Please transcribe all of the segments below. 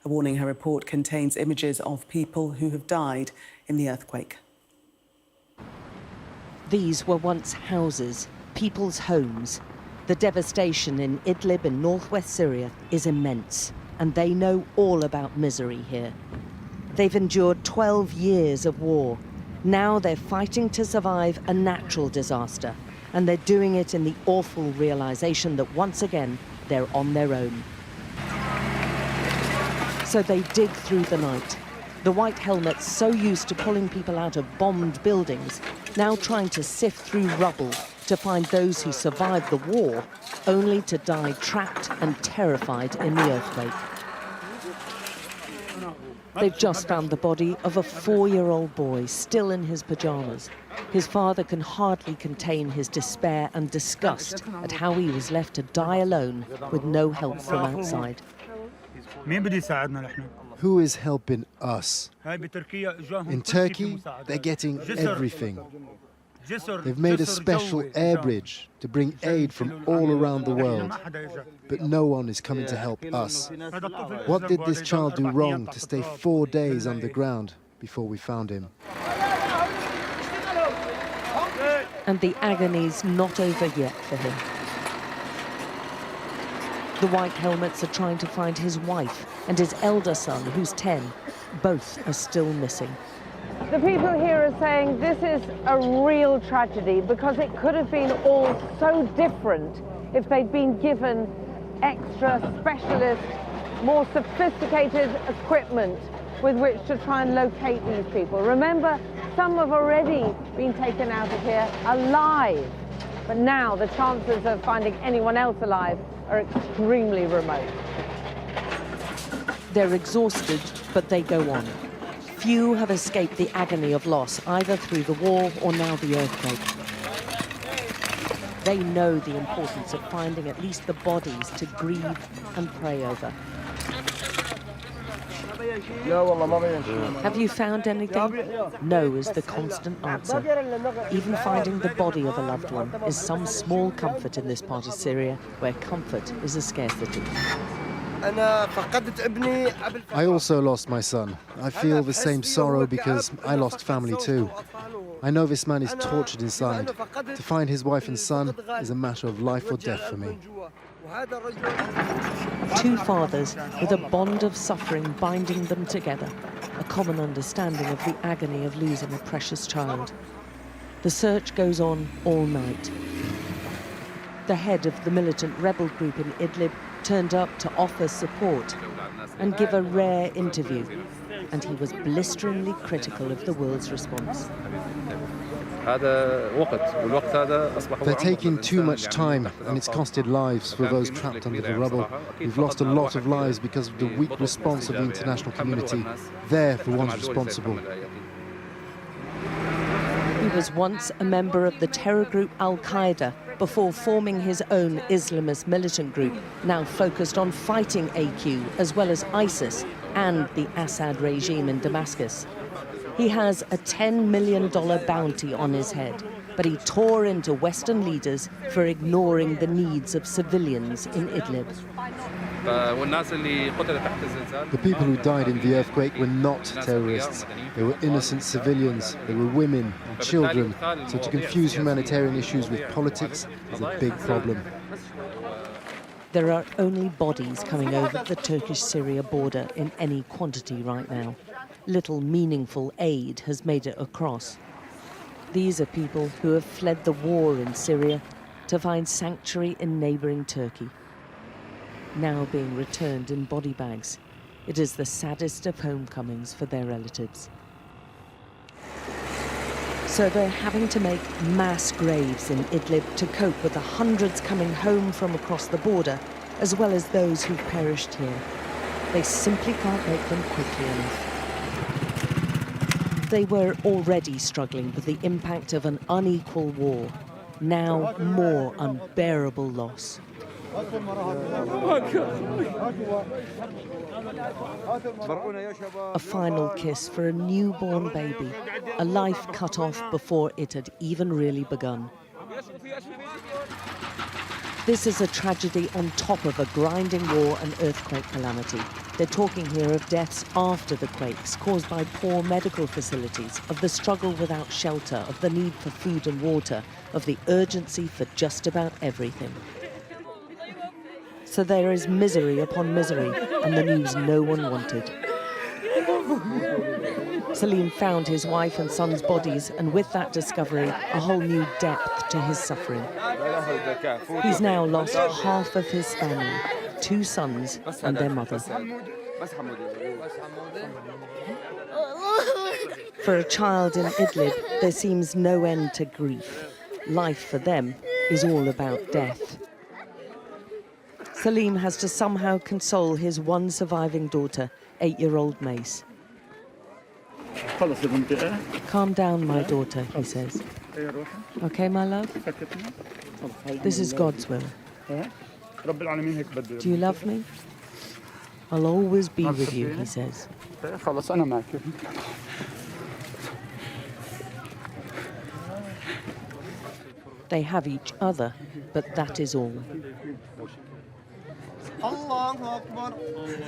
warning her report contains images of people who have died in the earthquake. These were once houses, people's homes. The devastation in Idlib in northwest Syria is immense, and they know all about misery here. They've endured 12 years of war. Now they're fighting to survive a natural disaster, and they're doing it in the awful realization that once again they're on their own. So they dig through the night. The white helmets, so used to pulling people out of bombed buildings, now trying to sift through rubble to find those who survived the war, only to die trapped and terrified in the earthquake. They've just found the body of a 4-year-old boy still in his pajamas. His father can hardly contain his despair and disgust at how he was left to die alone with no help from outside. Who is helping us? In Turkey, they're getting everything. They've made a special air bridge to bring aid from all around the world. But no one is coming to help us. What did this child do wrong to stay 4 days underground before we found him? And the agony's not over yet for him. The white helmets are trying to find his wife and his elder son, who's 10. Both are still missing. The people here are saying this is a real tragedy because it could have been all so different if they'd been given extra specialist, more sophisticated equipment with which to try and locate these people. Remember, some have already been taken out of here alive, but now the chances of finding anyone else alive are extremely remote. They're exhausted, but they go on. Few have escaped the agony of loss, either through the war or now the earthquake. They know the importance of finding at least the bodies to grieve and pray over. Have you found anything? No is the constant answer. Even finding the body of a loved one is some small comfort in this part of Syria, where comfort is a scarcity. I also lost my son. I feel the same sorrow because I lost family too. I know this man is tortured inside. To find his wife and son is a matter of life or death for me. Two fathers with a bond of suffering binding them together, a common understanding of the agony of losing a precious child. The search goes on all night. The head of the militant rebel group in Idlib turned up to offer support and give a rare interview, and he was blisteringly critical of the world's response. They're taking too much time, and it's costed lives for those trapped under the rubble. We've lost a lot of lives because of the weak response of the international community. They're the ones responsible. He was once a member of the terror group Al-Qaeda before forming his own Islamist militant group, now focused on fighting AQ as well as ISIS and the Assad regime in Damascus. He has a $10 million bounty on his head, but he tore into Western leaders for ignoring the needs of civilians in Idlib. The people who died in the earthquake were not terrorists. They were innocent civilians. They were women and children. So to confuse humanitarian issues with politics is a big problem. There are only bodies coming over the Turkish-Syria border in any quantity right now. Little meaningful aid has made it across. These are people who have fled the war in Syria to find sanctuary in neighbouring Turkey. Now being returned in body bags, it is the saddest of homecomings for their relatives. So they're having to make mass graves in Idlib to cope with the hundreds coming home from across the border, as well as those who've perished here. They simply can't make them quickly enough. They were already struggling with the impact of an unequal war. Now more unbearable loss. A final kiss for a newborn baby, a life cut off before it had even really begun. This is a tragedy on top of a grinding war and earthquake calamity. They're talking here of deaths after the quakes caused by poor medical facilities, of the struggle without shelter, of the need for food and water, of the urgency for just about everything. So there is misery upon misery, and the news no one wanted. Salim found his wife and son's bodies, and with that discovery, a whole new depth to his suffering. He's now lost half of his family, 2 sons and their mother. For a child in Idlib, there seems no end to grief. Life for them is all about death. Salim has to somehow console his one surviving daughter, 8-year-old Mace. Calm down, my daughter, he says. Okay, my love? This is God's will. Do you love me? I'll always be with you, he says. They have each other, but that is all.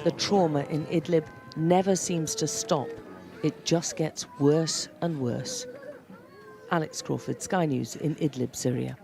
The trauma in Idlib never seems to stop. It just gets worse and worse. Alex Crawford, Sky News in Idlib, Syria.